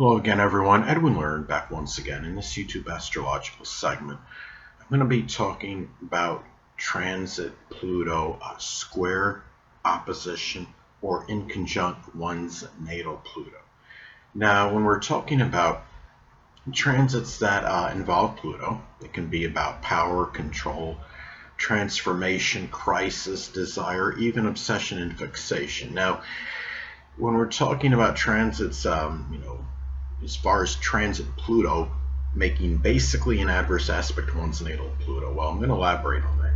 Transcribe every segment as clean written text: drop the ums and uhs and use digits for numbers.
Hello again, everyone. Edwin Learnard back once again in this YouTube astrological segment. I'm going to be talking about transit Pluto, square, opposition, or inconjunct one's natal Pluto. Now, when we're talking about transits that involve Pluto, it can be about power, control, transformation, crisis, desire, even obsession and fixation. Now, when we're talking about transits, as far as transit Pluto making basically an adverse aspect to one's natal Pluto. Well, I'm going to elaborate on that.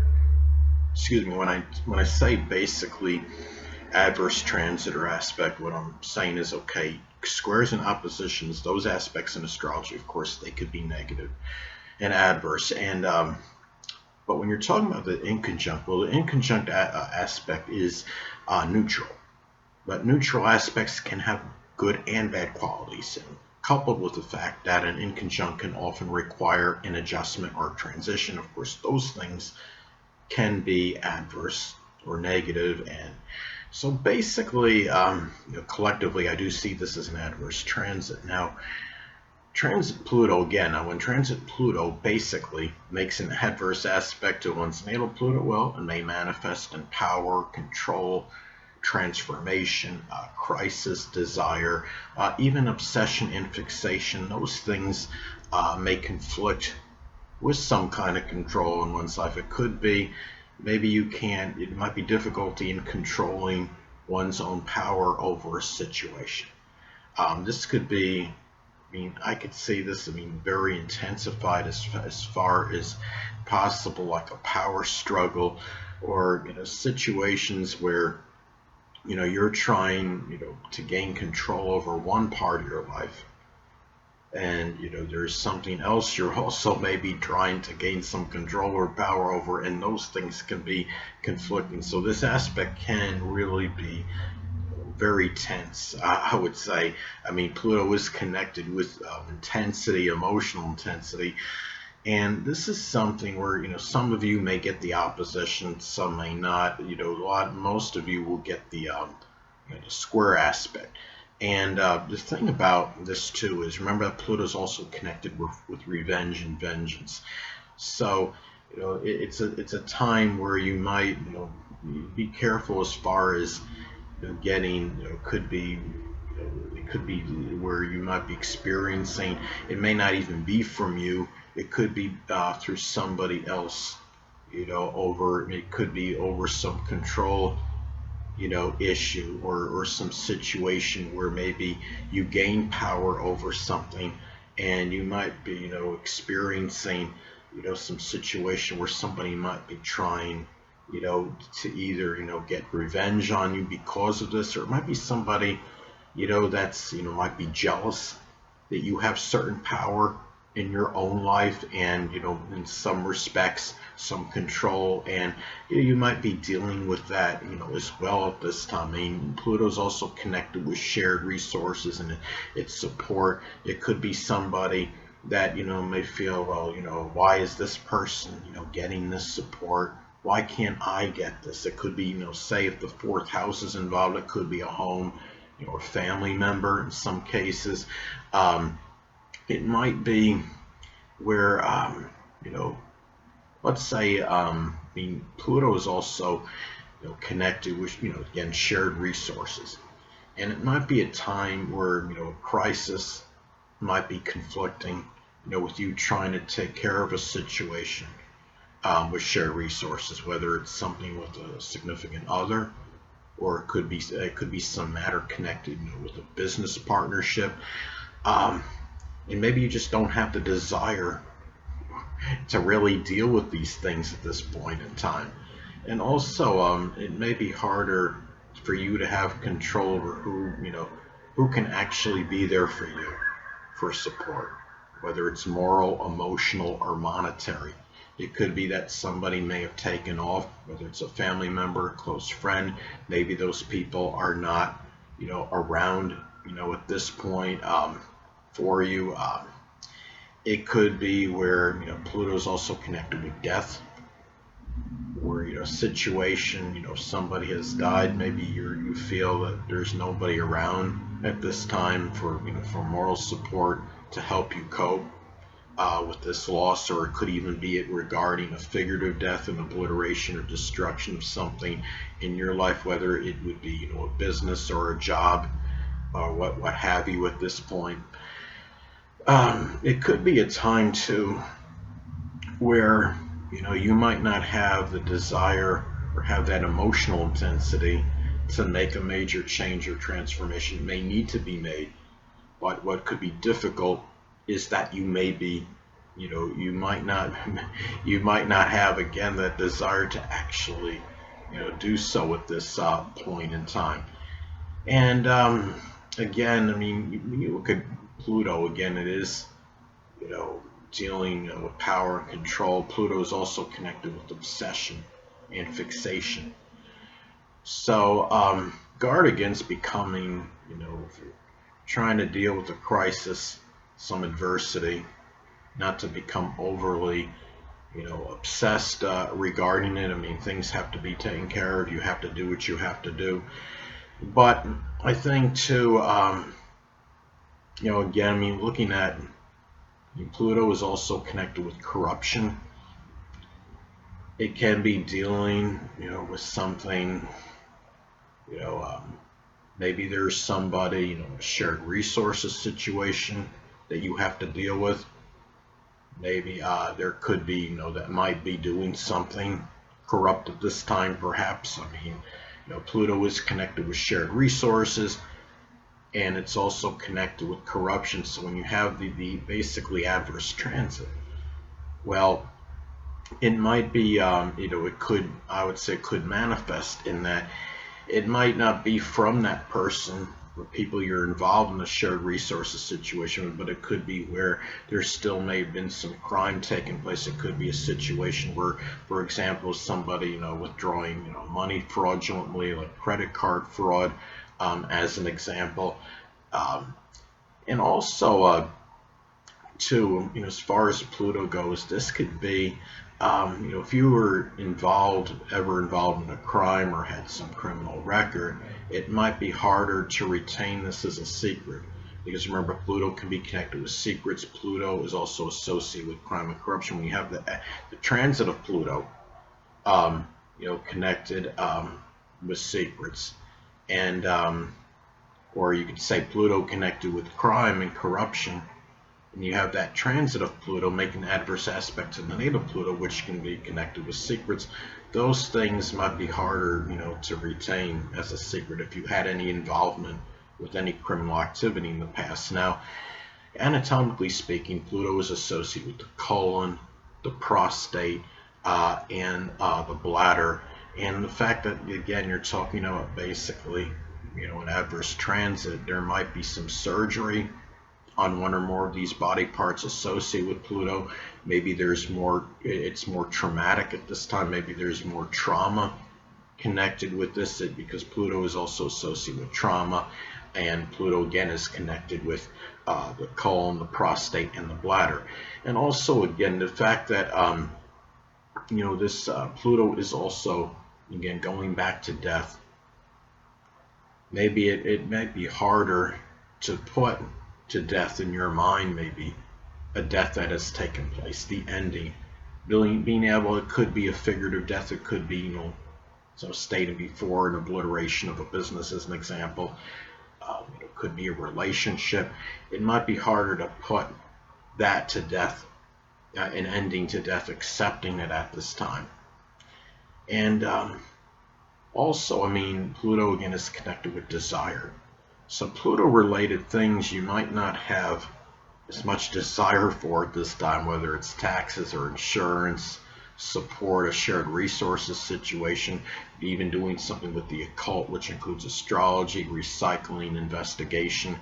Excuse me. When I say basically adverse transit or aspect, what I'm saying is okay. Squares and oppositions, those aspects in astrology, of course, they could be negative and adverse. But when you're talking about the inconjunct, well, the inconjunct aspect is neutral. But neutral aspects can have good and bad qualities, and coupled with the fact that an inconjunct can often require an adjustment or transition. Of course, those things can be adverse or negative, and so basically, collectively, I do see this as an adverse transit. Now, transit Pluto again. Now, when transit Pluto basically makes an adverse aspect to one's natal Pluto, well, it may manifest in power, control, transformation, crisis, desire, even obsession and fixation. Those things may conflict with some kind of control in one's life. It could be maybe it might be difficulty in controlling one's own power over a situation. This could be, I could see this, very intensified as far as possible, like a power struggle or, situations where you're trying, to gain control over one part of your life, and there's something else you're also maybe trying to gain some control or power over, and those things can be conflicting. So this aspect can really be very tense, I would say. Pluto is connected with intensity, emotional intensity. And this is something where, some of you may get the opposition, some may not. Most of you will get the square aspect. And the thing about this too is, remember that Pluto is also connected with revenge and vengeance. So, it's a time where you might, be careful as far as getting, it could be where you might be experiencing. It may not even be from you. It could be through somebody else, it could be over some control, issue or some situation where maybe you gain power over something, and you might be, experiencing, some situation where somebody might be trying, to either, get revenge on you because of this, or it might be somebody, that's, might be jealous that you have certain power in your own life, and in some respects some control, and you might be dealing with that as well at this time. Pluto's also connected with shared resources and its support. It could be somebody that may feel, well, why is this person getting this support? Why can't I get this? It could be, say if the fourth house is involved, it could be a home, a family member in some cases. It might be where, let's say, Pluto is also, connected with, again, shared resources. And it might be a time where, a crisis might be conflicting, with you trying to take care of a situation with shared resources, whether it's something with a significant other, or it could be some matter connected, with a business partnership. And maybe you just don't have the desire to really deal with these things at this point in time. And also, it may be harder for you to have control over who can actually be there for you for support, whether it's moral, emotional, or monetary. It could be that somebody may have taken off, whether it's a family member, a close friend. Maybe those people are not, around, at this point. For you. It could be where Pluto's also connected with death, where a situation, somebody has died. Maybe you feel that there's nobody around at this time for for moral support to help you cope with this loss, or it could even be it regarding a figurative death, an obliteration or destruction of something in your life, whether it would be a business or a job or what have you at this point. It could be a time too where you might not have the desire or have that emotional intensity to make a major change or transformation. It may need to be made, but what could be difficult is that you might not you might not have again that desire to actually do so at this point in time. And again, I mean, you look at Pluto again. It is you know dealing with power and control. Pluto is also connected with obsession and fixation. So guard against becoming, if you're trying to deal with a crisis, some adversity, not to become overly, obsessed regarding it. I mean, things have to be taken care of. You have to do what you have to do. But I think too, again, I mean, looking at Pluto is also connected with corruption. It can be dealing, with something, you know, um, maybe there's somebody, a shared resources situation that you have to deal with. Maybe there could be, that might be doing something corrupt at this time, perhaps. I mean, Pluto is connected with shared resources, and it's also connected with corruption. So when you have the basically adverse transit, well, it might be, it could, I would say, could manifest in that it might not be from that person or people you're involved in a shared resources situation, but it could be where there still may have been some crime taking place. It could be a situation where, for example, somebody, withdrawing, money fraudulently, like credit card fraud, as an example. Um, and also, too, as far as Pluto goes, this could be, if you were ever involved in a crime or had some criminal record, it might be harder to retain this as a secret. Because remember, Pluto can be connected with secrets. Pluto is also associated with crime and corruption. When you have the transit of Pluto, connected with secrets, and or you could say Pluto connected with crime and corruption, and you have that transit of Pluto making adverse aspect to the natal Pluto, which can be connected with secrets. Those things might be harder, to retain as a secret if you had any involvement with any criminal activity in the past. Now, anatomically speaking, Pluto is associated with the colon, the prostate, and the bladder. And the fact that, again, you're talking about basically, an adverse transit, there might be some surgery on one or more of these body parts associated with Pluto. Maybe it's more traumatic at this time. Maybe there's more trauma connected with this, because Pluto is also associated with trauma, and Pluto again is connected with the colon, the prostate, and the bladder. And also, again, the fact that this Pluto is also, again, going back to death. Maybe it might be harder to put to death in your mind, maybe a death that has taken place, the ending, being able, it could be a figurative death, it could be, so stated before, an obliteration of a business as an example. It could be a relationship. It might be harder to put that to death, an ending to death, accepting it at this time. And also, I mean, Pluto again is connected with desire. So Pluto-related things you might not have as much desire for at this time, whether it's taxes or insurance, support, a shared resources situation, even doing something with the occult, which includes astrology, recycling, investigation.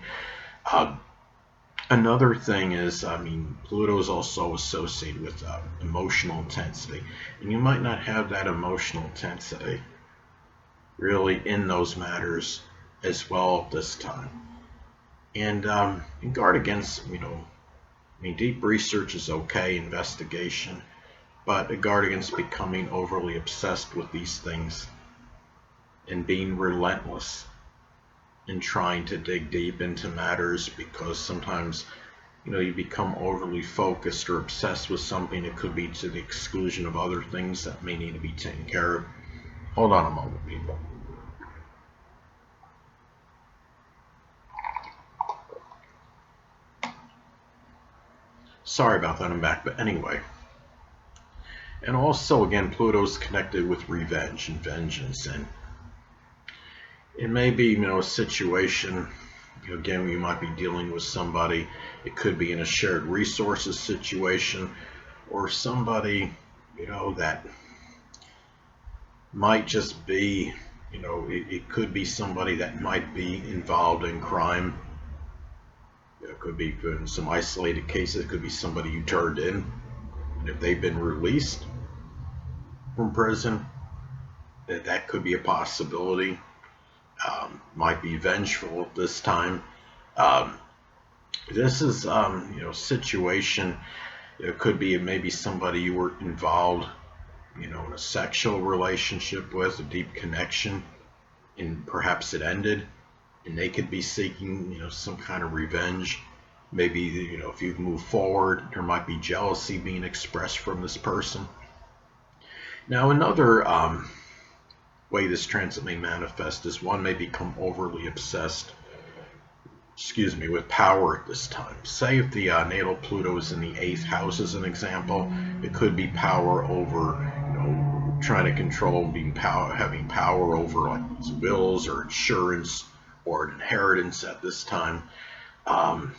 Another thing is, I mean, Pluto is also associated with emotional intensity, and you might not have that emotional intensity really in those matters as well at this time. And guard against, I mean, deep research is okay, investigation, but guard against becoming overly obsessed with these things and being relentless in trying to dig deep into matters, because sometimes you become overly focused or obsessed with something. It could be to the exclusion of other things that may need to be taken care of. Hold on a moment, people. Sorry about that, I'm back. But anyway, and also again, Pluto's connected with revenge and vengeance, and it may be a situation. Again, you might be dealing with somebody. It could be in a shared resources situation, or somebody that might just be, it could be somebody that might be involved in crime. It could be in some isolated cases. It could be somebody you turned in. And if they've been released from prison, that could be a possibility. Might be vengeful at this time. Um, this is, situation. It could be maybe somebody you were involved, in a sexual relationship with, a deep connection, and perhaps it ended, and they could be seeking, some kind of revenge. Maybe, if you move forward, there might be jealousy being expressed from this person. Now, another way this transit may manifest is one may become overly obsessed, with power at this time. Say if the natal Pluto is in the 8th house as an example, it could be power over, trying to control, having power over like his wills or insurance or an inheritance at this time. Um,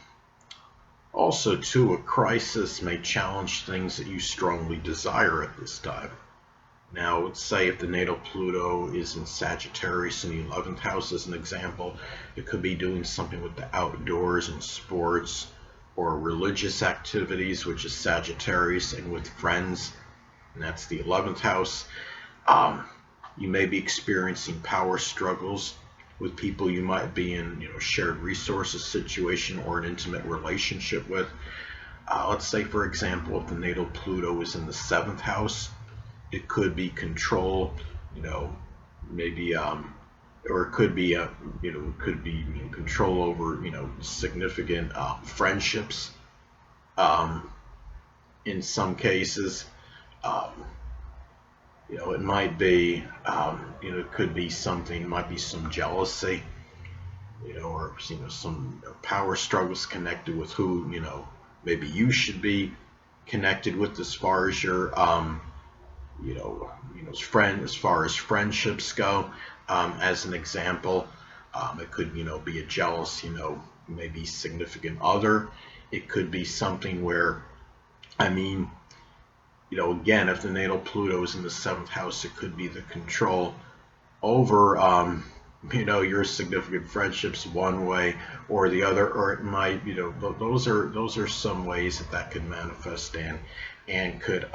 Also, too, a crisis may challenge things that you strongly desire at this time. Now, let's say if the natal Pluto is in Sagittarius in the 11th house as an example, it could be doing something with the outdoors and sports or religious activities, which is Sagittarius, and with friends, and that's the 11th house. Um, you may be experiencing power struggles with people you might be in, shared resources situation or an intimate relationship with. Let's say, for example, if the natal Pluto is in the 7th house, it could be control, maybe, or it could be, control over, significant friendships. Um, in some cases, um, it might be, it could be something, might be some jealousy, or some power struggles connected with who, maybe you should be connected with as far as your, as far as friendships go. As an example, it could, be a jealous, maybe significant other. It could be something where, I mean, again, if the natal Pluto is in the 7th house, it could be the control over, your significant friendships one way or the other, or it might, those are some ways that could manifest and could,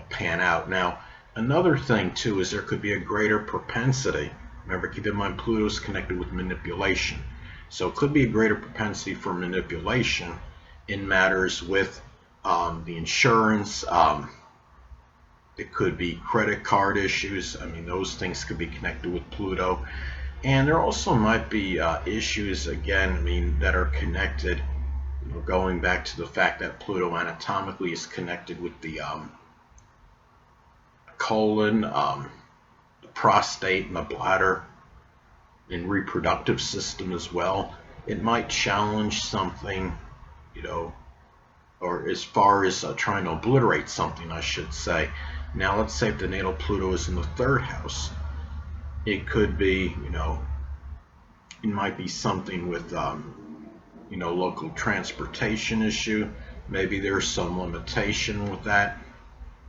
pan out. Now, another thing too is there could be a greater propensity. Remember, keep in mind Pluto's connected with manipulation, so it could be a greater propensity for manipulation in matters with the insurance. It could be credit card issues. I mean, those things could be connected with Pluto. And there also might be issues, again, that are connected, going back to the fact that Pluto anatomically is connected with the colon, the prostate, and the bladder, and reproductive system as well. It might challenge something, or as far as trying to obliterate something, I should say. Now, let's say if the natal Pluto is in the 3rd house, it could be, it might be something with, local transportation issue. Maybe there's some limitation with that.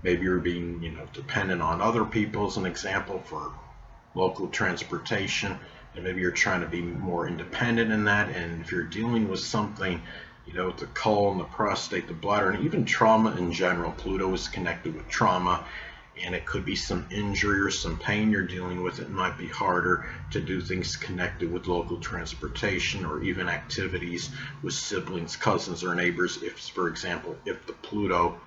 Maybe you're being, dependent on other people as an example for local transportation, and maybe you're trying to be more independent in that. And if you're dealing with something, with the colon, the prostate, the bladder, and even trauma in general, Pluto is connected with trauma, and it could be some injury or some pain you're dealing with. It might be harder to do things connected with local transportation or even activities with siblings, cousins, or neighbors. If, for example, if the Pluto,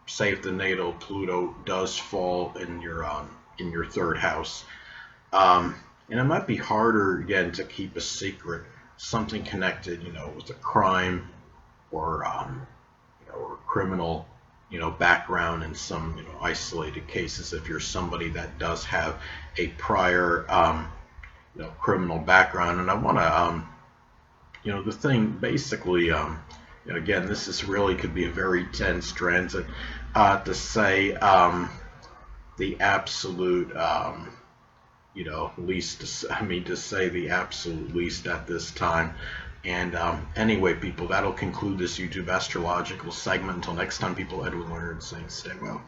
say if the natal Pluto does fall in your 3rd house. And it might be harder, again, to keep a secret, something connected, with a crime or, or criminal, background in some, isolated cases. If you're somebody that does have a prior, criminal background. And I want to, the thing basically, again, this is really could be a very tense transit, to say, the absolute, least, to say the absolute least at this time. And anyway, people, that'll conclude this YouTube astrological segment. Until next time, people, Edwin Learnard saying stay well.